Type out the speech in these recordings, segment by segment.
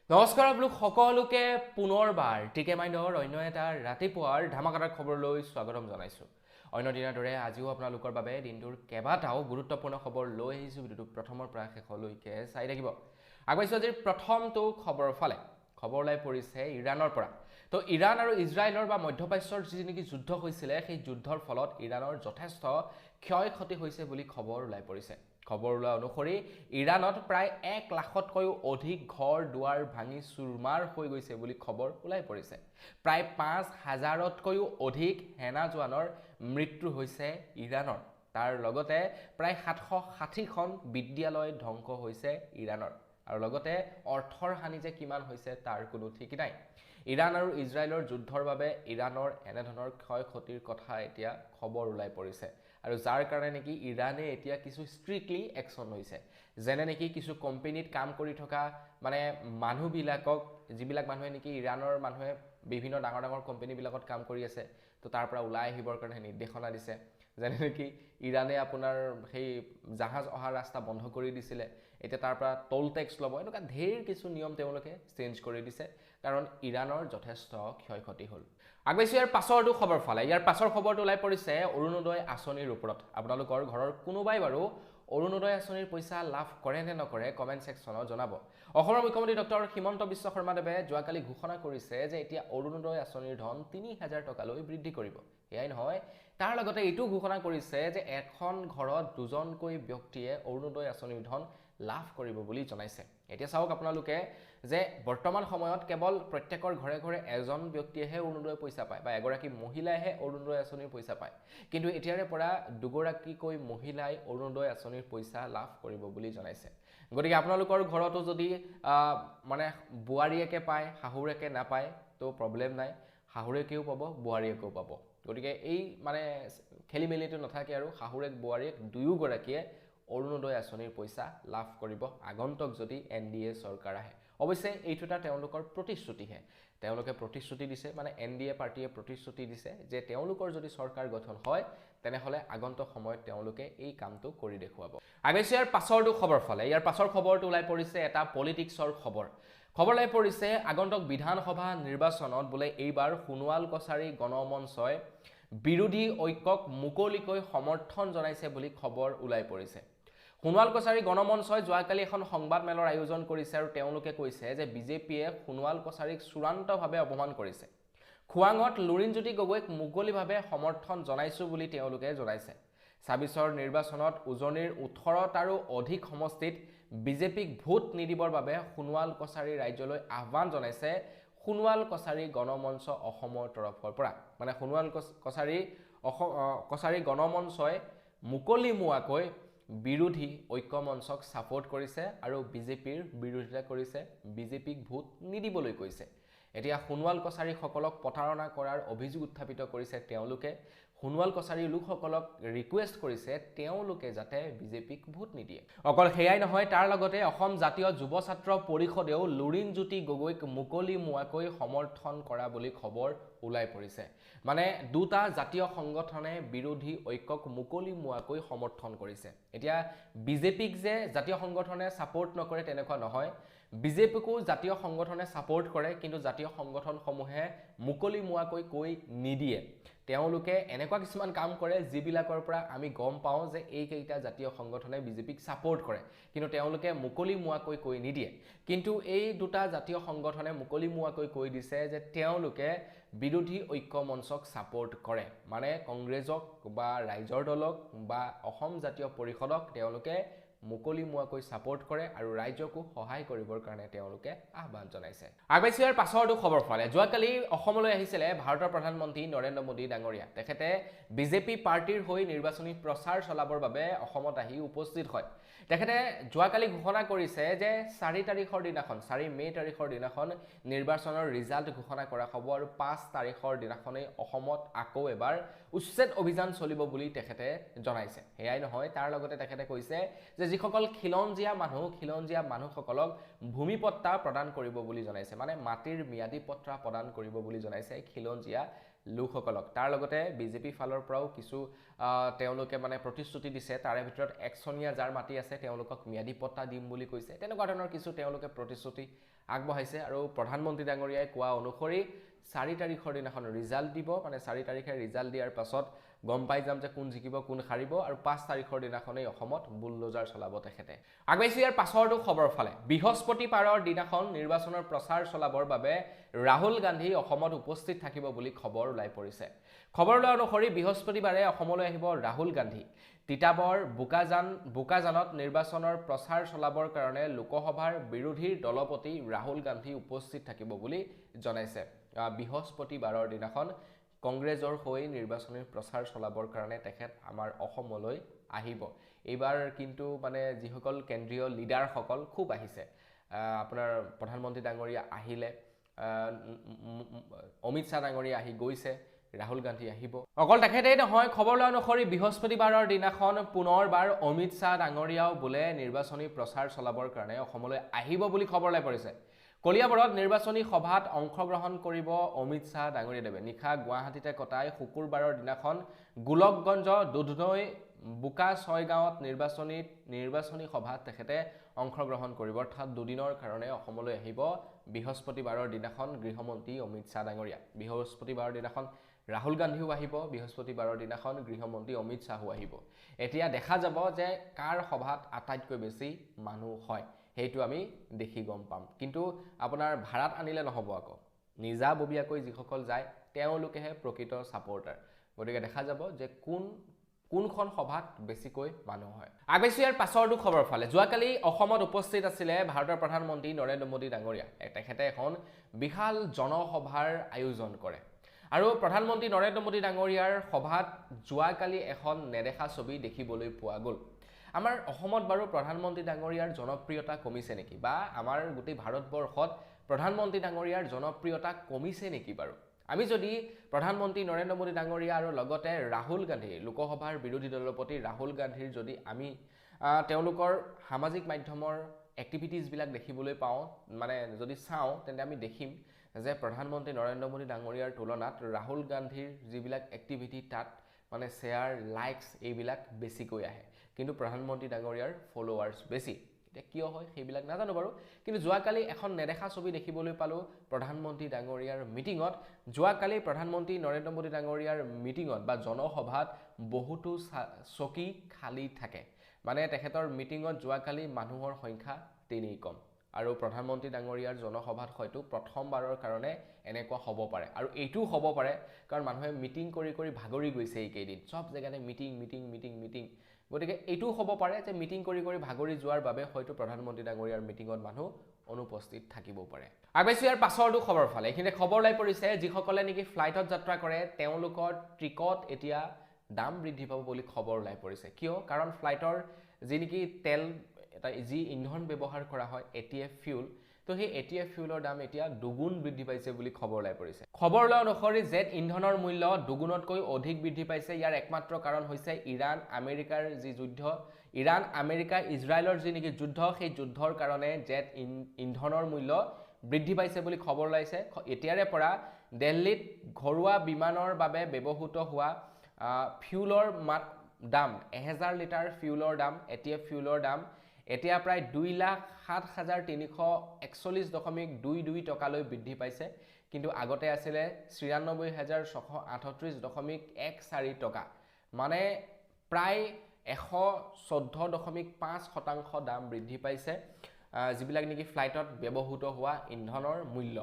নমস্কাৰ আপোনালোক সকলোকে পুনৰবাৰ টিকে মাইণ্ডৰ অন্য এটা ৰাতিপুৱাৰ ধামাকাদাৰ খবৰলৈ স্বাগতম জনাইছোঁ। অন্য দিনৰ দৰে আজিও আপোনালোকৰ বাবে দিনটোৰ কেইবাটাও গুৰুত্বপূৰ্ণ খবৰ লৈ আহিছোঁ। ভিডিঅ'টো প্ৰথমৰ পৰা শেষলৈকে চাই থাকিব। আগবাঢ়িছোঁ আজিৰ প্ৰথমটো খবৰৰ ফালে। খবৰ ওলাই পৰিছে ইৰাণৰ পৰা। তো ইৰাণ আৰু ইজৰাইলৰ বা মধ্যপ্ৰাচ্যৰ যি নেকি যুদ্ধ হৈছিলে সেই যুদ্ধৰ ফলত ইৰাণৰ যথেষ্ট ক্ষয় ক্ষতি হৈছে বুলি খবৰ ওলাই পৰিছে। খবৰ ওলোৱা অনুসৰি ইৰাণত প্ৰায় 1 লাখতকৈও অধিক ঘৰ দুৱাৰ ভাঙি চুৰমাৰ হৈ গৈছে বুলি খবৰ ওলাই পৰিছে। প্ৰায় 5,000তকৈও অধিক সেনা জোৱানৰ মৃত্যু হৈছে ইৰাণৰ। তাৰ লগতে প্ৰায় 760খন বিদ্যালয় ধ্বংস হৈছে ইৰাণৰ। আৰু লগতে অৰ্থৰ হানি যে কিমান হৈছে তাৰ কোনো ঠিক নাই। ইৰাণ আৰু ইজৰাইলৰ যুদ্ধৰ বাবে ইৰাণৰ এনেধৰণৰ ক্ষয় ক্ষতিৰ কথা এতিয়া খবৰ ওলাই পৰিছে। আৰু যাৰ কাৰণে নেকি ইৰাণে এতিয়া কিছু ষ্ট্ৰিক্টলি একশ্যন লৈছে। যেনে নেকি কিছু কোম্পানীত কাম কৰি থকা মানে মানুহবিলাকক, যিবিলাক মানুহে নেকি ইৰাণৰ মানুহে বিভিন্ন ডাঙৰ ডাঙৰ কোম্পানীবিলাকত কাম কৰি আছে, তো তাৰ পৰা ওলাই আহিবৰ কাৰণে নিৰ্দেশনা দিছে। যেনে নেকি ইৰাণে আপোনাৰ সেই জাহাজ অহা ৰাস্তা বন্ধ কৰি দিছিলে, এতিয়া তাৰ পৰা টোল টেক্স ল'ব, এনেকুৱা ঢেৰ কিছু নিয়ম তেওঁলোকে চেঞ্জ কৰি দিছে, কাৰণ ইৰাণৰ যথেষ্ট ক্ষয় ক্ষতি হ'ল। আগবাঢ়িছোঁ ইয়াৰ পাছৰটো খবৰ ফালে। ইয়াৰ পাছৰ খবৰটো ওলাই পৰিছে অৰুণোদয় আঁচনিৰ ওপৰত। আপোনালোকৰ ঘৰৰ কোনোবাই বাৰু অৰুণোদয় আঁচনিৰ পইচা লাভ কৰে নে নকৰে কমেণ্ট ছেকশ্যনত জনাব। অসমৰ মুখ্যমন্ত্ৰী ডক্টৰ হিমন্ত বিশ্ব শৰ্মাদেৱে যোৱাকালি ঘোষণা কৰিছে যে এতিয়া অৰুণোদয় আঁচনিৰ ধন 3,000 টকালৈ বৃদ্ধি কৰিব। এয়াই নহয়, তাৰ লগতে এইটো ঘোষণা কৰিছে যে এখন ঘৰত দুজনকৈ ব্যক্তিয়ে অৰুণোদয় আঁচনিৰ ধন লাভ কৰিব বুলি জনাইছে। এতিয়া চাওক আপোনালোকে যে বৰ্তমান সময়ত কেৱল প্ৰত্যেকৰ ঘৰে ঘৰে এজন ব্যক্তিয়েহে অৰুণোদয় পইচা পায় বা এগৰাকী মহিলাইহে অৰুণোদয় আঁচনিৰ পইচা পায়। কিন্তু এতিয়াৰে পৰা দুগৰাকীকৈ মহিলাই অৰুণোদয় আঁচনিৰ পইচা লাভ কৰিব বুলি জনাইছে। গতিকে আপোনালোকৰ ঘৰতো যদি মানে বোৱাৰীয়েকে পায়, শাহুৰেকে নাপায়, তো প্ৰব্লেম নাই, শাহুৰেকেও পাব, বোৱাৰীয়েকেও পাব। গতিকে এই মানে খেলি মেলিটো নাথাকে আৰু শাহুৰেক বোৱাৰীয়েক দুয়োগৰাকীয়ে অৰুণোদয় আঁচনিৰ পইচা লাভ কৰিব আগন্তুক যদি NDA চৰকাৰ আহে। অৱশ্যে এইটো এটা তেওঁলোকৰ প্ৰতিশ্ৰুতিহে। তেওঁলোকে প্ৰতিশ্ৰুতি দিছে, মানে NDA পাৰ্টিয়ে প্ৰতিশ্ৰুতি দিছে যে তেওঁলোকৰ যদি চৰকাৰ গঠন হয় তেনেহ'লে আগন্তুক সময়ত তেওঁলোকে এই কামটো কৰি দেখুৱাব। আগবাঢ়িছোঁ ইয়াৰ পাছৰটো খবৰ ফালে। ইয়াৰ পাছৰ খবৰটো ওলাই পৰিছে এটা পলিটিক্সৰ খবৰ। খবৰ ওলাই পৰিছে আগন্তুক বিধানসভা নিৰ্বাচনত বোলে এইবাৰ সোণোৱাল কছাৰী গণমঞ্চই বিৰোধী ঐক্যক মুকলিকৈ সমৰ্থন জনাইছে বুলি খবৰ ওলাই পৰিছে। সোণোৱাল কছাৰী গণমঞ্চই যোৱাকালি এখন সংবাদ মেলৰ আয়োজন কৰিছে আৰু তেওঁলোকে কৈছে যে বিজেপিয়ে সোণোৱাল কছাৰীক চূড়ান্তভাৱে অপমান কৰিছে। খোৱাঙত লুৰিণজ্যোতি গগৈক মুকলিভাৱে সমৰ্থন জনাইছোঁ বুলি তেওঁলোকে জনাইছে। ২৬ৰ নিৰ্বাচনত উজনিৰ 18টাৰো অধিক সমষ্টিত বিজেপিক ভোট নিদিবৰ বাবে সোণোৱাল কছাৰী ৰাজ্যলৈ আহ্বান জনাইছে সোণোৱাল কছাৰী গণমঞ্চ অসমৰ তৰফৰ পৰা। মানে সোণোৱাল কছাৰী গণমঞ্চই মুকলিমুৱাকৈ বিৰোধী ঐক্য মঞ্চক ছাপোৰ্ট কৰিছে আৰু বিজেপিৰ বিৰোধিতা কৰিছে, বিজেপিক ভোট নিদিবলৈ কৈছে। এতিয়া সোণোৱাল কছাৰীসকলক প্ৰতাৰণা কৰাৰ অভিযোগ উত্থাপিত কৰিছে তেওঁলোকে। সোণোৱাল কছাৰী লোকসকলক ৰিকুৱেষ্ট কৰিছে তেওঁলোকে যাতে বিজেপিক ভোট নিদিয়ে। অকল সেয়াই নহয়, তাৰ লগতে অসম জাতীয় যুৱ ছাত্ৰ পৰিষদেও লুৰিণজ্যোতি গগৈক মুকলিমুৱাকৈ সমৰ্থন কৰা বুলি খবৰ ওলাই পৰিছে। মানে দুটা জাতীয় সংগঠনে বিৰোধী ঐক্যক মুকলিমুৱাকৈ সমৰ্থন কৰিছে। এতিয়া বিজেপিক যে জাতীয় সংগঠনে ছাপোৰ্ট নকৰে তেনেকুৱা নহয়, বিজেপিকো জাতীয় সংগঠনে ছাপোৰ্ট কৰে, কিন্তু জাতীয় সংগঠনসমূহে মুকলিমুৱাকৈ কৈ নিদিয়ে। তেওঁলোকে এনেকুৱা কিছুমান কাম কৰে যিবিলাকৰ পৰা আমি গম পাওঁ যে এইকেইটা জাতীয় সংগঠনে বিজেপিক ছাপোৰ্ট কৰে, কিন্তু তেওঁলোকে মুকলিমুৱাকৈ কৈ নিদিয়ে। কিন্তু এই দুটা জাতীয় সংগঠনে মুকলিমুৱাকৈ কৈ দিছে যে তেওঁলোকে বিৰোধী ঐক্য মঞ্চক ছাপোৰ্ট কৰে। মানে কংগ্ৰেছক বা ৰাইজৰ দলক বা অসম জাতীয় পৰিষদক তেওঁলোকে মুকলিমুৱাকৈ ছাপোৰ্ট কৰে আৰু ৰাজ্যকো সহায় কৰিবৰ কাৰণে তেওঁলোকে আহ্বান জনাইছে। আগবাঢ়িছোঁ ইয়াৰ পাছৰটো খবৰ ফালে। যোৱাকালি অসমলৈ আহিছিলে ভাৰতৰ প্ৰধানমন্ত্ৰী নৰেন্দ্ৰ মোদী ডাঙৰীয়া। তেখেতে বিজেপি পাৰ্টিৰ হৈ নিৰ্বাচনী প্ৰচাৰ চলাবৰ বাবে অসমত আহি উপস্থিত হয়। তেখেতে যোৱাকালি ঘোষণা কৰিছে যে 4 তাৰিখৰ দিনাখন, 4 মে' তাৰিখৰ দিনাখন নিৰ্বাচনৰ ৰিজাল্ট ঘোষণা কৰা হ'ব আৰু 5 তাৰিখৰ দিনাখনেই অসমত আকৌ এবাৰ উচ্ছেদ অভিযান চলিব বুলি তেখেতে জনাইছে। সেয়াই নহয়, তাৰ লগতে তেখেতে কৈছে যে যিসকল খিলঞ্জীয়া মানুহসকলক ভূমিপট্টা প্ৰদান কৰিব বুলি জনাইছে। মানে মাটিৰ ম্যাদী পট্টা প্ৰদান কৰিব বুলি জনাইছে খিলঞ্জীয়া লোকসকলক তাৰ লগতে বিজেপি ফালৰ পৰাও কিছু তেওঁলোকে মানে প্ৰতিশ্ৰুতি দিছে তাৰে ভিতৰত একচনীয়া যাৰ মাটি আছে তেওঁলোকক ম্যাদী পট্টা দিম বুলি কৈছে তেনেকুৱা ধৰণৰ কিছু তেওঁলোকে প্ৰতিশ্ৰুতি আগবঢ়াইছে আৰু প্ৰধানমন্ত্ৰী ডাঙৰীয়াই কোৱা অনুসৰি 4 তাৰিখৰ দিনাখন ৰিজাল্ট দিব মানে 4 তাৰিখে ৰিজাল্ট দিয়াৰ পাছত গম পাই যাম যে কোন জিকিব কোন হাৰিব আৰু 5 তাৰিখৰ দিনাখনেই অসমত বুলডোজাৰ চলাব তেখেতে আগবাইছো ইয়াৰ পাছৰটো খবৰ ফালে বৃহস্পতিবাৰৰ দিনাখন নিৰ্বাচনৰ প্ৰচাৰ চলাবৰ বাবে ৰাহুল গান্ধী অসমত উপস্থিত থাকিব বুলি খবৰ ওলাই পৰিছে খবৰ লোৱা অনুসৰি বৃহস্পতিবাৰে অসমলৈ আহিব ৰাহুল গান্ধী তিতাবৰ বুকাজানত নিৰ্বাচনৰ প্ৰচাৰ চলাবৰ কাৰণে লোকসভাৰ বিৰোধী দলপতি ৰাহুল গান্ধী উপস্থিত থাকিব বুলি জনাইছে বৃহস্পতিবাৰৰ দিনাখন কংগ্ৰেছৰ হৈ নিৰ্বাচনী প্ৰচাৰ চলাবৰ কাৰণে তেখেত আমাৰ অসমলৈ আহিব এইবাৰ কিন্তু মানে যিসকল কেন্দ্ৰীয় লিডাৰসকল খুব আহিছে আপোনাৰ প্ৰধানমন্ত্ৰী ডাঙৰীয়া আহিলে অমিত শাহ ডাঙৰীয়া আহি গৈছে ৰাহুল গান্ধী আহিব অকল তেখেতেই নহয় খবৰ লোৱা অনুসৰি বৃহস্পতিবাৰৰ দিনাখন পুনৰবাৰ অমিত শাহ ডাঙৰীয়াও বোলে নিৰ্বাচনী প্ৰচাৰ চলাবৰ কাৰণে অসমলৈ আহিব বুলি খবৰ লাই পৰিছে কলিয়াবৰত নিৰ্বাচনী সভাত অংশগ্ৰহণ কৰিব অমিত শাহ ডাঙৰীয়াদেৱে নিশা গুৱাহাটীতে কটাই শুকুৰবাৰৰ দিনাখন গোলকগঞ্জ দুধনৈ বুকা ছয়গাঁৱত নিৰ্বাচনী সভাত তেখেতে অংশগ্ৰহণ কৰিব অৰ্থাৎ দুদিনৰ কাৰণে অসমলৈ আহিব বৃহস্পতিবাৰৰ দিনাখন গৃহমন্ত্ৰী অমিত শাহ ডাঙৰীয়া বৃহস্পতিবাৰৰ দিনাখন ৰাহুল গান্ধীও আহিব বৃহস্পতিবাৰৰ দিনাখন গৃহমন্ত্ৰী অমিত শাহও আহিব এতিয়া দেখা যাব যে কাৰ সভাত আটাইতকৈ বেছি মানুহ হয় সেইটো আমি দেখি গম পাম কিন্তু আপোনাৰ ভাড়াত আনিলে নহব আকৌ নিজাববীয়াকৈ যিসকল যায় তেওঁলোকেহে প্ৰকৃত সাপোৰ্টাৰ গতিকে দেখা যাব যে কোনখন সভাত বেছিকৈ মানুহ হয় আগবাইছো ইয়াৰ পাছৰটো খবৰ ফালে যোৱাকালি অসমত উপস্থিত আছিলে ভাৰতৰ প্ৰধানমন্ত্ৰী নৰেন্দ্ৰ মোদী ডাঙৰীয়া তেখেতে এখন বিশাল জনসভাৰ আয়োজন কৰে আৰু প্ৰধানমন্ত্ৰী নৰেন্দ্ৰ মোদী ডাঙৰীয়াৰ সভাত যোৱাকালি এখন নেদেখা ছবি দেখিবলৈ পোৱা গ'ল আমাৰ অসমত বাৰু প্ৰধানমন্ত্ৰী ডাঙৰীয়াৰ জনপ্ৰিয়তা কমিছে নেকি বা আমাৰ গোটেই ভাৰতবৰ্ষত প্ৰধানমন্ত্ৰী ডাঙৰীয়াৰ জনপ্ৰিয়তা কমিছে নেকি বাৰু আমি যদি প্ৰধানমন্ত্ৰী নৰেন্দ্ৰ মোদী ডাঙৰীয়া আৰু লগতে ৰাহুল গান্ধী লোকসভাৰ বিৰোধী দলপতি ৰাহুল গান্ধীৰ যদি আমি তেওঁলোকৰ সামাজিক মাধ্যমৰ এক্টিভিটিজ বিলাক দেখিবলৈ পাওঁ মানে যদি চাওঁ তেন্তে আমি দেখিম যে প্ৰধানমন্ত্ৰী নৰেন্দ্ৰ মোদী ডাঙৰীয়াৰ তুলনাত ৰাহুল গান্ধীৰ যিবিলাক এক্টিভিটি তাত মানে শ্বেয়াৰ লাইকস এইবিলাক বেছিকৈ আহে কিন্তু প্ৰধানমন্ত্ৰী ডাঙৰীয়াৰ ফলোৱাৰ্ছ বেছি এটা কিয় হয় সেইবিলাক নাজানো বাৰু কিন্তু যোৱাকালি এখন নেদেখা ছবি দেখিবলৈ পালো প্ৰধানমন্ত্ৰী ডাঙৰীয়াৰ মিটিঙত যোৱাকালি প্ৰধানমন্ত্ৰী নৰেন্দ্ৰ মোদী ডাঙৰীয়াৰ মিটিঙত বা জনসভাত বহুতো চকী খালি থাকে মানে তেখেতৰ মিটিঙত যোৱাকালি মানুহৰ সংখ্যা তেনেই কম আৰু প্ৰধানমন্ত্ৰী ডাঙৰীয়াৰ জনসভাত হয়তো প্ৰথমবাৰৰ কাৰণে এনেকুৱা হ'ব পাৰে আৰু এইটো হ'ব পাৰে কাৰণ মানুহে মিটিং কৰি ভাগৰি গৈছে এই কেইদিন সব জায়গাতে মিটিং গতিকে এইটো হ'ব পাৰে যে মিটিং কৰি ভাগৰি যোৱাৰ বাবে হয়তো প্ৰধানমন্ত্ৰী ডাঙৰীয়াৰ মিটিঙত মানুহ অনুপস্থিত থাকিব পাৰে আগবাইছো ইয়াৰ পাছৰটো খবৰ ফালে এইখিনি খবৰ লাই পৰিছে যিসকলে নেকি ফ্লাইটত যাত্ৰা কৰে তেওঁলোকৰ টিকট এতিয়া দাম বৃদ্ধি পাব বুলি খবৰ লাই পৰিছে কিয় কাৰণ ফ্লাইটৰ যি নেকি তেল এটা যি ইন্ধন ব্যৱহাৰ কৰা হয় এটিএফ ফিউল তো সেই এটিএফ ফিউলৰ দাম এতিয়া দুগুণ বৃদ্ধি পাইছে বুলি খবৰ লাই পৰিছে খবৰ লোৱা অনুসৰি জেট ইন্ধনৰ মূল্য দুগুণতকৈ অধিক বৃদ্ধি পাইছে ইয়াৰ একমাত্ৰ কাৰণ হৈছে ইৰাণ আমেৰিকাৰ যি যুদ্ধ ইৰাণ আমেৰিকা ইজৰাইলৰ যি নেকি যুদ্ধ সেই যুদ্ধৰ কাৰণে জেট ইন্ধনৰ মূল্য বৃদ্ধি পাইছে বুলি খবৰ লাইছে এতিয়াৰে পৰা দিল্লীত ঘৰুৱা বিমানৰ বাবে ব্যৱহৃত হোৱা ফিউলৰ দাম 1000 লিটাৰ ফিউলৰ দাম এটিএফ ফিউলৰ দাম এতিয়া প্ৰায় 2,07,941.22 টকালৈ বৃদ্ধি পাইছে কিন্তু আগতে আছিল 93,638.14 টকা মানে প্ৰায় 114.5% দাম বৃদ্ধি পাইছে যিবিলাক নেকি ফ্লাইটত ব্যৱহৃত হোৱা ইন্ধনৰ মূল্য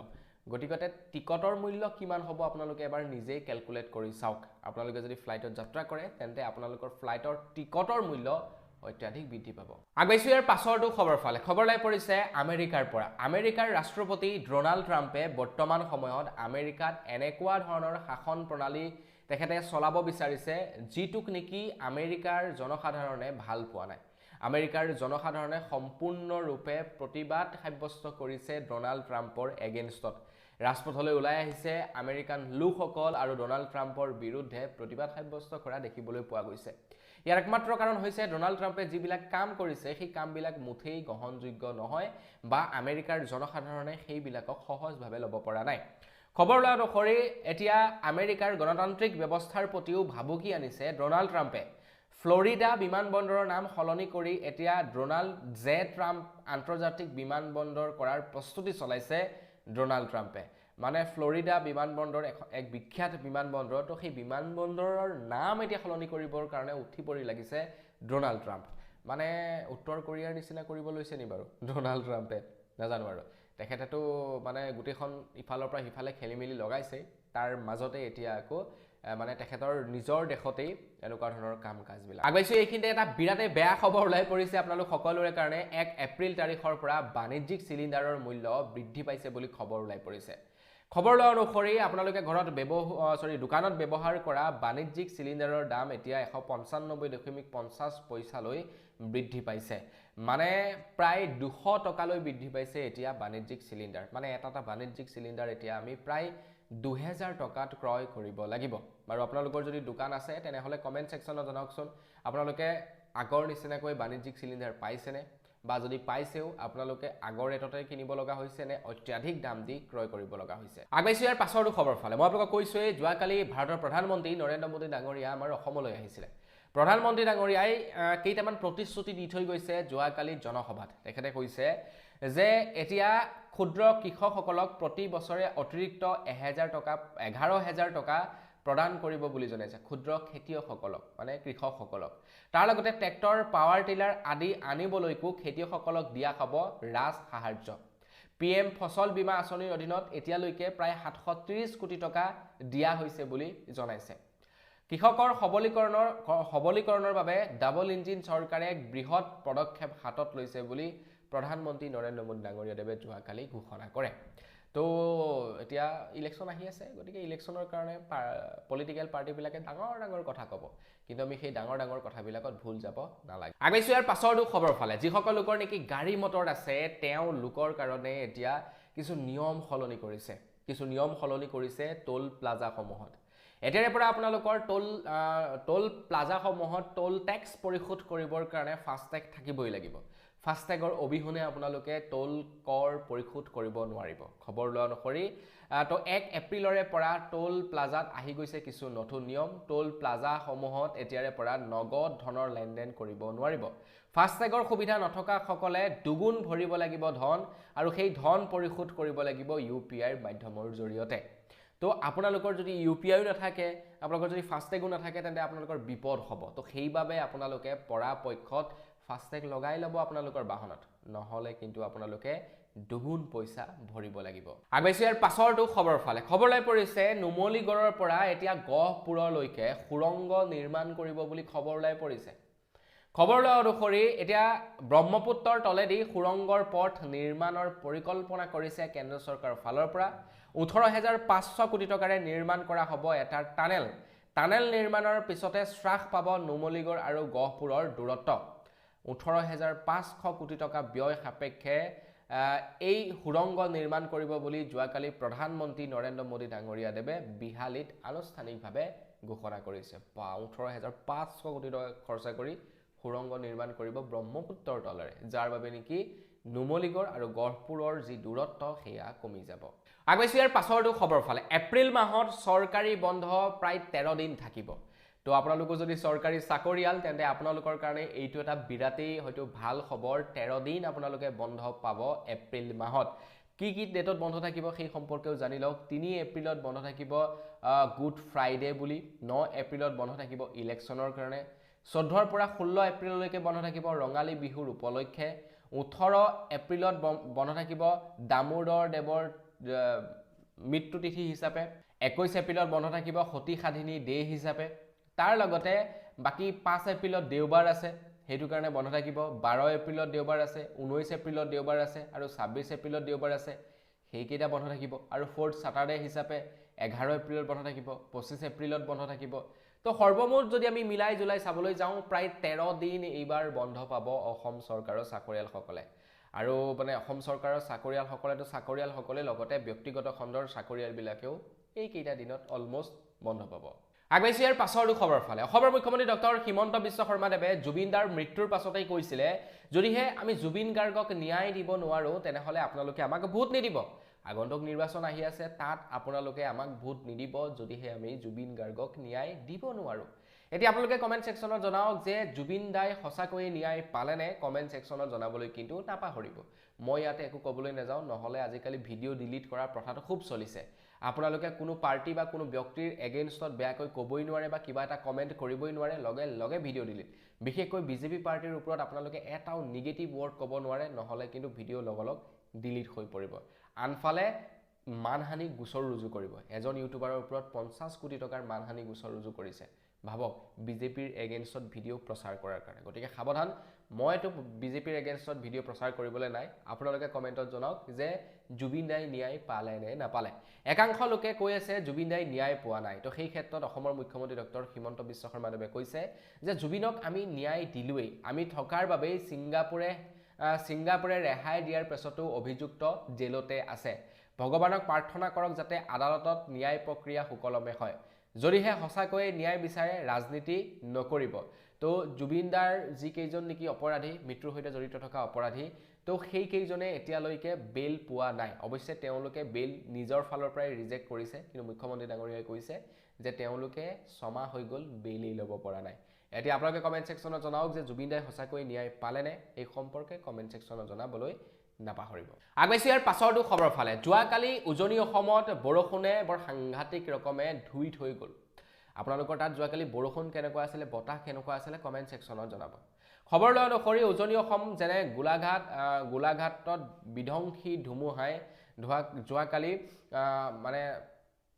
গতিকে টিকটৰ মূল্য কিমান হ'ব আপোনালোকে এবাৰ নিজে ক্যালকুলেট কৰি চাওক আপোনালোকে যদি ফ্লাইটত যাত্ৰা কৰে তেন্তে আপোনালোকৰ ফ্লাইটৰ টিকটৰ মূল্য অত্যাধিক বৃদ্ধি পাব আগবাইছো ইয়াৰ পাছৰটো খবৰ ফালে খবৰ লাই পৰিছে আমেৰিকাৰ পৰা আমেৰিকাৰ ৰাষ্ট্ৰপতি ডোনাল্ড ট্ৰাম্পে বৰ্তমান সময়ত আমেৰিকাত এনেকুৱা ধৰণৰ শাসন প্ৰণালী তেখেতে চলাব বিচাৰিছে যিটোক নেকি আমেৰিকাৰ জনসাধাৰণে ভাল পোৱা নাই আমেৰিকাৰ জনসাধাৰণে সম্পূৰ্ণৰূপে প্ৰতিবাদ সাব্যস্ত কৰিছে ডোনাল্ড ট্ৰাম্পৰ এগেইনষ্টত ৰাজপথলৈ ওলাই আহিছে আমেৰিকান লোকসকল আৰু ডোনাল্ড ট্ৰাম্পৰ বিৰুদ্ধে প্ৰতিবাদ সাব্যস্ত কৰা দেখিবলৈ পোৱা গৈছে ইয়াৰ একমাত্ৰ কাৰণ হৈছে ডোনাল্ড ট্ৰাম্পে যিবিলাক কাম কৰিছে সেই কামবিলাক মুঠেই গ্ৰহণযোগ্য নহয় বা আমেৰিকাৰ জনসাধাৰণে সেইবিলাকক সহজভাৱে ল'ব পৰা নাই খবৰ লোৱা অনুসৰি এতিয়া আমেৰিকাৰ গণতান্ত্ৰিক ব্যৱস্থাৰ প্ৰতিও ভাবুকি আনিছে ডোনাল্ড ট্ৰাম্পে ফ্লৰিডা বিমানবন্দৰৰ নাম সলনি কৰি এতিয়া ডোনাল্ড জে ট্ৰাম্প আন্তৰ্জাতিক বিমানবন্দৰ কৰাৰ প্ৰস্তুতি চলাইছে ডোনাল্ড ট্ৰাম্পে মানে ফ্লৰিডা বিমানবন্দৰ এক বিখ্যাত বিমানবন্দৰ তো সেই বিমানবন্দৰৰ নাম এতিয়া সলনি কৰিবৰ কাৰণে উঠি পৰি লাগিছে ডোনাল্ড ট্ৰাম্প মানে উত্তৰ কোৰিয়াৰ নিচিনা কৰিব লৈছে নি বাৰু ডোনাল্ড ট্ৰাম্পে নাজানো আৰু তেখেতেতো মানে গোটেইখন ইফালৰ পৰা সিফালে খেলি মেলি লগাইছে তাৰ মাজতে এতিয়া আকৌ মানে তেখেতৰ নিজৰ দেশতেই এনেকুৱা ধৰণৰ কাম কাজবিলাক আগবাইছো এইখিনিতে এটা বিৰাটেই বেয়া খবৰ ওলাই পৰিছে আপোনালোক সকলোৰে কাৰণে 1 এপ্ৰিল তাৰিখৰ পৰা বাণিজ্যিক চিলিণ্ডাৰৰ মূল্য বৃদ্ধি পাইছে বুলি খবৰ ওলাই পৰিছে খবৰ লোৱা অনুসৰি আপোনালোকে ঘৰত দোকানত ব্যৱহাৰ কৰা বাণিজ্যিক চিলিণ্ডাৰৰ দাম এতিয়া 195.50 পইচালৈ বৃদ্ধি পাইছে মানে প্ৰায় 200 টকালৈ বৃদ্ধি পাইছে এতিয়া বাণিজ্যিক চিলিণ্ডাৰ মানে এটা বাণিজ্যিক চিলিণ্ডাৰ এতিয়া আমি প্ৰায় 2000 টকাত ক্ৰয় কৰিব লাগিব বাৰু আপোনালোকৰ যদি দোকান আছে তেনেহলে কমেন্ট সেকশনত জনাওকচোন আপোনালোকে আগৰ নিচিনাকৈ বাণিজ্যিক চিলিণ্ডাৰ পাইছেনে বা যদি পাইছেও আপোনালোকে আগৰ ৰেটতে কিনিব লগা হৈছে নে অত্যাধিক দাম দি ক্ৰয় কৰিব লগা হৈছে আগবাইছো ইয়াৰ পাছৰটো খবৰ ফালে মই আপোনালোকক কৈছো এই যোৱাকালি ভাৰতৰ প্ৰধানমন্ত্ৰী নৰেন্দ্ৰ মোদী ডাঙৰীয়া আমাৰ অসমলৈ আহিছিলে প্ৰধানমন্ত্ৰী ডাঙৰীয়াই কেইটামান প্ৰতিশ্ৰুতি দি থৈ গৈছে যোৱাকালি জনসভাত তেখেতে কৈছে যে এতিয়া ক্ষুদ্ৰ কৃষকসকলক প্ৰতি বছৰে অতিৰিক্ত 11000 টকা প্ৰদান কৰিব বুলি জনাইছে ক্ষুদ্ৰ খেতিয়কসকলক মানে কৃষকসকলক তাৰ লগতে ট্ৰেক্টৰ পাৱাৰ টিলাৰ আদি আনিবলৈকো খেতিয়কসকলক দিয়া হ'ব ৰাজ সাহায্য পিএম ফসল বীমা আঁচনিৰ অধীনত এতিয়ালৈকে প্ৰায় 730 কোটি টকা দিয়া হৈছে বুলি জনাইছে কৃষকৰ সবলীকৰণৰ বাবে ডাবল ইঞ্জিন চৰকাৰে এক বৃহৎ পদক্ষেপ হাতত লৈছে বুলি প্ৰধানমন্ত্ৰী নৰেন্দ্ৰ মোদী ডাঙৰীয়াদেৱে যোৱাকালি ঘোষণা কৰে তো এতিয়া ইলেকশ্যন আহি আছে গতিকে ইলেকশ্যনৰ কাৰণে পলিটিক্যাল পাৰ্টিবিলাকে ডাঙৰ কথা ক'ব কিন্তু আমি সেই ডাঙৰ কথাবিলাকত ভুল যাব নালাগে আগবাইছো ইয়াৰ পাছৰটো খবৰ ফালে যিসকল লোকৰ নেকি গাড়ী মটৰ আছে তেওঁ লোকৰ কাৰণে এতিয়া কিছু নিয়ম সলনি কৰিছে টোল প্লাজাসমূহত এতিয়াৰে পৰা আপোনালোকৰ টোল প্লাজাসমূহত টোল টেক্স পৰিশোধ কৰিবৰ কাৰণে ফাষ্টেগ থাকিবই লাগিব ফাষ্টেগৰ অবিহনে আপোনালোকে টোল কৰ পৰিশোধ কৰিব নোৱাৰিব খবৰ লোৱা অনুসৰি তো 1 এপ্ৰিলৰে পৰা টোল প্লাজাত আহি গৈছে কিছু নতুন নিয়ম টোল প্লাজাসমূহত এতিয়াৰে পৰা নগদ ধনৰ লেনদেন কৰিব নোৱাৰিব ফাষ্টেগৰ সুবিধা নথকা সকলে দুগুণ ভৰিব লাগিব ধন আৰু সেই ধন পৰিশোধ কৰিব লাগিব ইউপিআইৰ মাধ্যমৰ জৰিয়তে তো আপোনালোকৰ যদি ইউপিআইও নাথাকে আপোনালোকৰ যদি ফাষ্টেগো নাথাকে তেন্তে আপোনালোকৰ বিপদ হ'ব তো সেইবাবে আপোনালোকে পৰাপক্ষত ফাষ্টেগ লগাই ল'ব আপোনালোকৰ বাহনত নহলে কিন্তু আপোনালোকে দুগুণ পইচা ভৰিব লাগিব আগবাইছো ইয়াৰ পাছৰটো খবৰ ফালে খবৰ লৈ পৰিছে নুমলীগড়ৰ পৰা এতিয়া গহপুৰলৈকে সুৰংগ নিৰ্মাণ কৰিব বুলি খবৰ লৈ পৰিছে খবৰ লোৱা অনুসৰি এতিয়া ব্ৰহ্মপুত্ৰৰ তলেদি সুৰংগৰ পথ নিৰ্মাণৰ পৰিকল্পনা কৰিছে কেন্দ্ৰ চৰকাৰৰ ফালৰ পৰা 18500 কোটি টকাৰে নিৰ্মাণ কৰা হ'ব এটা টানেল নিৰ্মাণৰ পিছতে হ্ৰাস পাব নুমলীগড় আৰু গহপুৰৰ দূৰত্ব 18500 কোটি টকা ব্যয় সাপেক্ষে এই সুৰংগ নিৰ্মাণ কৰিব বুলি যোৱাকালি প্ৰধানমন্ত্ৰী নৰেন্দ্ৰ মোদী ডাঙৰীয়াদেৱে বিহালীত আনুষ্ঠানিকভাৱে ঘোষণা কৰিছে 18500 কোটি টকা খৰচ কৰি সুৰংগ নিৰ্মাণ কৰিব ব্ৰহ্মপুত্ৰৰ তলেৰে যাৰ বাবে নেকি নুমলীগড় আৰু গহপুৰৰ যি দূৰত্ব সেয়া কমি যাব আগবাইছো ইয়াৰ পাছৰটো খবৰ ফালে এপ্ৰিল মাহত চৰকাৰী বন্ধ প্ৰায় 13 দিন থাকিব তো আপোনালোক যদি চৰকাৰী চাকৰিয়াল তেন্তে আপোনালোকৰ কাৰণে এইটো এটা বিৰাটেই হয়তো ভাল খবৰ 13 দিন আপোনালোকে বন্ধ পাব এপ্ৰিল মাহত কি ডেটত বন্ধ থাকিব সেই সম্পৰ্কেও জানি লওক 3 এপ্ৰিলত বন্ধ থাকিব গুড ফ্ৰাইডে বুলি 9 এপ্ৰিলত বন্ধ থাকিব ইলেকশ্যনৰ কাৰণে 14 ৰ পৰা 16 এপ্ৰিললৈকে বন্ধ থাকিব ৰঙালী বিহুৰ উপলক্ষে 18 এপ্ৰিলত বন্ধ থাকিব দামোদৰ দেৱৰ মৃত্যু তিথি হিচাপে 21 এপ্ৰিলত বন্ধ থাকিব সতী সাধিনী ডে হিচাপে তাৰ লগতে বাকি 5 এপ্ৰিলত দেওবাৰ আছে হেতু কাৰণে বন্ধ থাকিব 12 এপ্ৰিলত দেওবাৰ আছে 19 এপ্ৰিলত দেওবাৰ আছে আৰু 26 এপ্ৰিলত দেওবাৰ আছে হেইকেইটা বন্ধ থাকিব আৰু ফোৰ্থ স্যাটাৰডে হিচাপে 11 এপ্ৰিলত বন্ধ থাকিব 25 এপ্ৰিলত বন্ধ থাকিব তো সৰ্বমুঠ যদি আমি মিলাই জুলাই চাবলৈ যাওঁ প্ৰায় 13 দিন এইবাৰ বন্ধ পাব অসম চৰকাৰৰ চাকৰিয়ালসকলে আৰু মানে অসম চৰকাৰৰ চাকৰিয়ালসকলে লগতে ব্যক্তিগত খণ্ডৰ চাকৰিয়ালবিলাকেও এই কেইটা দিনত অলমোস্ট বন্ধ পাব আগবাইছো ইয়াৰ পাছৰটো খবৰ ফালে অসমৰ মুখ্যমন্ত্ৰী ডক্টৰ হিমন্ত বিশ্ব শৰ্মাদেৱে জুবিনদাৰ মৃত্যুৰ পাছতেই কৈছিলে যদিহে আমি জুবিন গাৰ্গক ন্যায় দিব নোৱাৰো তেনেহলে আপোনালোকে আমাক ভোট নিদিব আগন্তুক নিৰ্বাচন আহি আছে, তাত আপোনালোকে আমাক ভোট নিদিব যদিহে আমি জুবিন গাৰ্গক ন্যায় দিব নোৱাৰোঁ। এতিয়া আপোনালোকে কমেণ্ট ছেকশ্যনত জনাওক যে জুবিন দাই সঁচাকৈয়ে ন্যায় পালেনে? কমেণ্ট ছেকশ্যনত জনাবলৈ কিন্তু নাপাহৰিব। মই ইয়াতে একো ক'বলৈ নাযাওঁ, নহ'লে আজিকালি ভিডিঅ' ডিলিট কৰাৰ প্ৰথাটো খুব চলিছে। আপোনালোকে কোনো পাৰ্টি বা কোনো ব্যক্তিৰ এগেইনষ্টত বেয়াকৈ ক'বই নোৱাৰে বা কিবা এটা কমেণ্ট কৰিবই নোৱাৰে, লগে লগে ভিডিঅ' ডিলিট। বিশেষকৈ বিজেপি পাৰ্টিৰ ওপৰত আপোনালোকে এটাও নিগেটিভ ৱৰ্ড ক'ব নোৱাৰে, নহ'লে কিন্তু ভিডিঅ' লগালগ ডিলিট হৈ পৰিব। আনফালে মানহানি গোচৰ ৰুজু কৰিব। এজন ইউটিউবাৰৰ ওপৰত 50 কোটি টকাৰ মানহানি গোচৰ ৰুজু কৰিছে। ভাবক, বিজেপিৰ এগেইনষ্টত ভিডিঅ' প্ৰচাৰ কৰাৰ কাৰণে। গতিকে সাৱধান, মইতো বিজেপিৰ এগেইনষ্টত ভিডিঅ' প্ৰচাৰ কৰিবলৈ নাই। আপোনালোকে কমেণ্টত জনাওক যে জুবিন দাই ন্যায় পালে নে নাপালে। একাংশ লোকে কৈ আছে জুবিন দাই ন্যায় পোৱা নাই। তো সেই ক্ষেত্ৰত অসমৰ মুখ্যমন্ত্ৰী ডক্টৰ হিমন্ত বিশ্ব শৰ্মাদেৱে কৈছে যে জুবিনক আমি ন্যায় দিলোৱেই। আমি থকাৰ বাবেই ছিংগাপুৰে ৰেহাই দিয়াৰ পিছতো অভিযুক্ত জেলতে আছে। ভগৱানক প্ৰাৰ্থনা কৰক যাতে আদালতত ন্যায় প্ৰক্ৰিয়া সুকলমে হয়। যদিহে সঁচাকৈয়ে ন্যায় বিচাৰে, ৰাজনীতি নকৰিব। তো জুবিন দাৰ যিকেইজন নেকি অপৰাধী, মৃত্যুৰ সৈতে জড়িত থকা অপৰাধী, তো সেইকেইজনে এতিয়ালৈকে বেইল পোৱা নাই। অৱশ্যে তেওঁলোকে বেইল নিজৰ ফালৰ পৰাই ৰিজেক্ট কৰিছে, কিন্তু মুখ্যমন্ত্ৰী ডাঙৰীয়াই কৈছে যে তেওঁলোকে 6 মাহ হৈ গ'ল বেইলেই ল'ব পৰা নাই। এতিয়া আপোনালোকে কমেণ্ট ছেকশ্যনত জনাওক যে জুবিন দাই সঁচাকৈ ন্যায় পালেনে? এই সম্পৰ্কে কমেণ্ট ছেকশ্যনত জনাবলৈ নাপাহৰিব। আগবাইছোঁ ইয়াৰ পাছৰটো খবৰ ফালে। যোৱাকালি উজনি অসমত বৰষুণে বৰ সাংঘাতিক ৰকমে ধুই থৈ গ'ল। আপোনালোকৰ তাত যোৱাকালি বৰষুণ কেনেকুৱা আছিলে, বতাহ কেনেকুৱা আছিলে, কমেণ্ট ছেকশ্যনত জনাব। খবৰ লোৱা অনুসৰি উজনি অসম যেনে গোলাঘাটত বিধ্বংসী ধুমুহাই যোৱাকালি মানে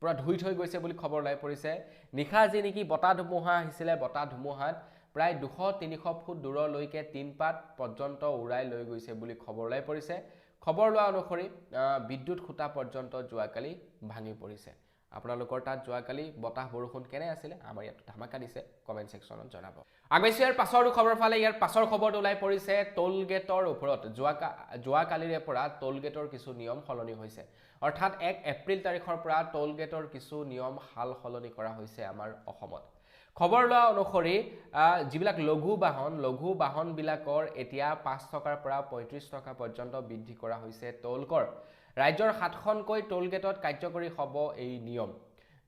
পুৰা ধুই থৈ গৈছে বুলি খবৰ ওলাই পৰিছে। নিশা যি নেকি বতাহ ধুমুহা আহিছিলে, বতাহ ধুমুহাত প্ৰায় 200-300 ফুট দূৰলৈকে টিনপাত পৰ্যন্ত উৰাই লৈ গৈছে বুলি খবৰ ওলাই পৰিছে। খবৰ লোৱা অনুসৰি বিদ্যুৎ খুঁটা পৰ্যন্ত যোৱাকালি ভাঙি পৰিছে। আপোনালোকৰ তাত যোৱাকালি বতাহ বৰষুণ কেনে আছিলে? আমাৰ ইয়াত ধামাকা দিছে, কমেণ্ট ছেকশ্যনত জনাব। আগবাইছোঁ ইয়াৰ পাছৰটো খবৰ ফালে। ইয়াৰ পাছৰ খবৰটো ওলাই পৰিছে টোল গেটৰ ওপৰত। যোৱাকালিৰে পৰা টোল গেটৰ কিছু নিয়ম সলনি হৈছে। অৰ্থাৎ 1 এপ্ৰিল তাৰিখৰ পৰা টোল গেটৰ কিছু নিয়ম সাল সলনি কৰা হৈছে আমাৰ অসমত। খবৰ লোৱা অনুসৰি যিবিলাক লঘু বাহনবিলাকৰ এতিয়া 5 টকাৰ পৰা 35 টকা পৰ্যন্ত বৃদ্ধি কৰা হৈছে টোল কৰ। ৰাজ্যৰ 7খনকৈ টোল গেটত কাৰ্যকৰী হ'ব এই নিয়ম।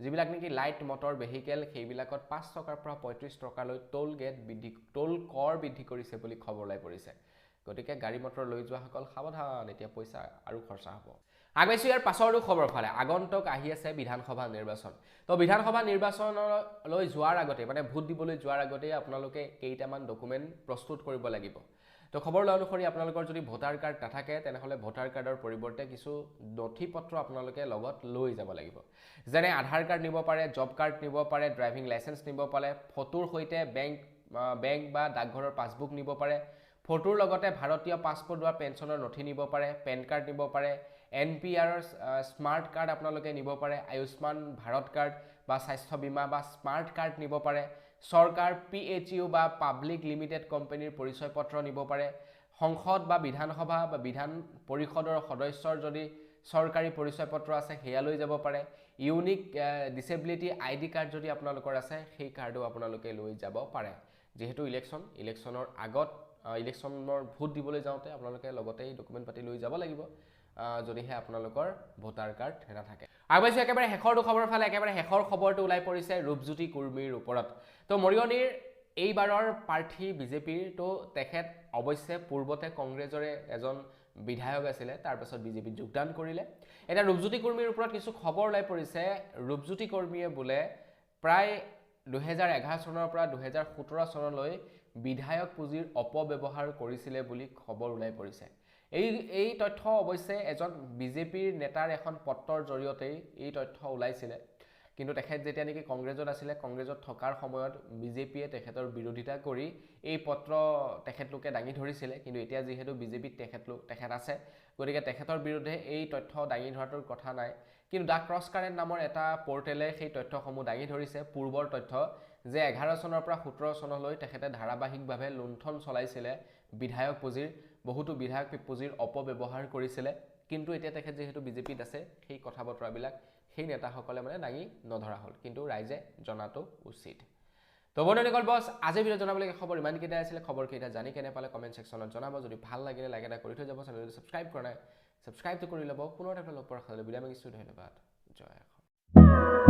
যিবিলাক নেকি লাইট মটৰ ভেহিকেল, সেইবিলাকত 5 টকাৰ পৰা 35 টকালৈ টোল কৰ বৃদ্ধি কৰিছে বুলি খবৰ ওলাই পৰিছে। গতিকে গাড়ী মটৰ লৈ যোৱাসকল সাৱধান, এতিয়া পইচা আৰু খৰচা হ'ব। আগবাইছোঁ ইয়াৰ পাছৰটো খবৰ ফালে। আগন্তুক আহি আছে বিধানসভা নিৰ্বাচন। তো বিধানসভা নিৰ্বাচনলৈ যোৱাৰ আগতে, মানে ভোট দিবলৈ যোৱাৰ আগতেই আপোনালোকে কেইটামান ডকুমেণ্ট প্ৰস্তুত কৰিব লাগিব। তো খবৰ লোৱা অনুসৰি আপোনালোকৰ যদি ভোটাৰ কাৰ্ড নাথাকে, তেনেহ'লে ভোটাৰ কাৰ্ডৰ পৰিৱৰ্তে কিছু নথি পত্ৰ আপোনালোকে লগত লৈ যাব লাগিব। যেনে আধাৰ কাৰ্ড নিব পাৰে, জব কাৰ্ড নিব পাৰে, ড্ৰাইভিং লাইচেন্স নিব পাৰে, ফটোৰ সৈতে বেংক বা ডাকঘৰৰ পাছবুক নিব পাৰে, ফটোৰ লগতে ভাৰতীয় পাছপোৰ্ট বা পেঞ্চনৰ নথি নিব পাৰে, পেন কাৰ্ড নিব পাৰে, NPR স্মাৰ্ট কাৰ্ড আপোনালোকে নিব পাৰে, আয়ুষ্মান ভাৰত কাৰ্ড বা স্বাস্থ্য বীমা বা স্মাৰ্ট কাৰ্ড নিব পাৰে, চৰকাৰ PHU বা পাব্লিক লিমিটেড কোম্পানীৰ পৰিচয় পত্ৰ নিব পাৰে, সংসদ বা বিধানসভা বা বিধান পৰিষদৰ সদস্যৰ যদি চৰকাৰী পৰিচয় পত্ৰ আছে সেয়া লৈ যাব পাৰে, ইউনিক ডিসেবিলিটি ID কাৰ্ড যদি আপোনালোকৰ আছে সেই কাৰ্ডো আপোনালোকে লৈ যাব পাৰে। যেহেতু ইলেকশ্যনৰ আগত ইলেকশ্যনৰ ভোট দিবলৈ যাওঁতে আপোনালোকে লগতে এই ডকুমেণ্ট পাতি লৈ যাব লাগিব, যদিহে আপোনালোকৰ ভোটাৰ কাৰ্ড নাথাকে। আগবাইছোঁ একেবাৰে শেষৰটো খবৰ ফালে। একেবাৰে শেষৰ খবৰটো ওলাই পৰিছে ৰূপজ্যোতি কুৰ্মীৰ ওপৰত। তো মৰিয়নিৰ এইবাৰৰ প্ৰাৰ্থী বিজেপিৰ, তো তেখেত অৱশ্যে পূৰ্বতে কংগ্ৰেছৰে এজন বিধায়ক আছিলে, তাৰপাছত বিজেপিত যোগদান কৰিলে। এতিয়া ৰূপজ্যোতি কুৰ্মীৰ ওপৰত কিছু খবৰ ওলাই পৰিছে। ৰূপজ্যোতি কুৰ্মীয়ে বোলে প্ৰায় 2011 চনৰ পৰা 2017 চনলৈ বিধায়ক পুঁজিৰ অপব্যৱহাৰ কৰিছিলে বুলি খবৰ ওলাই পৰিছে। এই তথ্য অৱশ্যে এজন বিজেপিৰ নেতাৰ এখন পত্ৰৰ জৰিয়তেই এই তথ্য ওলাইছিলে। কিন্তু তেখেত যেতিয়া নেকি কংগ্ৰেছত আছিলে, কংগ্ৰেছত থকাৰ সময়ত বিজেপিয়ে তেখেতৰ বিৰোধিতা কৰি এই পত্ৰ তেখেতলোকে দাঙি ধৰিছিলে। কিন্তু এতিয়া যিহেতু বিজেপিত তেখেত আছে, গতিকে তেখেতৰ বিৰুদ্ধে এই তথ্য দাঙি ধৰাটোৰ কথা নাই। কিন্তু দ্য ক্ৰছ কাৰেণ্ট নামৰ এটা পৰ্টেলে সেই তথ্যসমূহ দাঙি ধৰিছে, পূৰ্বৰ তথ্য, যে 11 চনৰ পৰা 17 চনলৈ তেখেতে ধাৰাবাহিকভাৱে লুণ্ঠন চলাইছিলে বিধায়ক পুঁজিৰ, বহুতো বিধায়ক পুঁজিৰ অপব্যৱহাৰ কৰিছিলে। কিন্তু এতিয়া তেখেত যিহেতু বিজেপিত আছে, সেই কথা বতৰাবিলাক সেই নেতাসকলে মানে দাঙি নধৰা হ'ল, কিন্তু ৰাইজে জনাটো উচিত। তো বন্ধুসকল, বছ আজিৰ ভিডিঅ' জনাবলগীয়া খবৰ ইমানকেইটাই আছিলে। খবৰকেইটা জানি কেনে পালে কমেণ্ট ছেকশ্যনত জনাব। যদি ভাল লাগিলে লাইক এটা কৰি থৈ যাব, চেনেলটো ছাবস্ক্ৰাইব কৰা নাই ছাবস্ক্ৰাইবটো কৰি ল'ব পুনৰ এটা লগ পোৱাৰ আশা লৈ বিদায় মাগিছোঁ ধন্যবাদ জয় অসম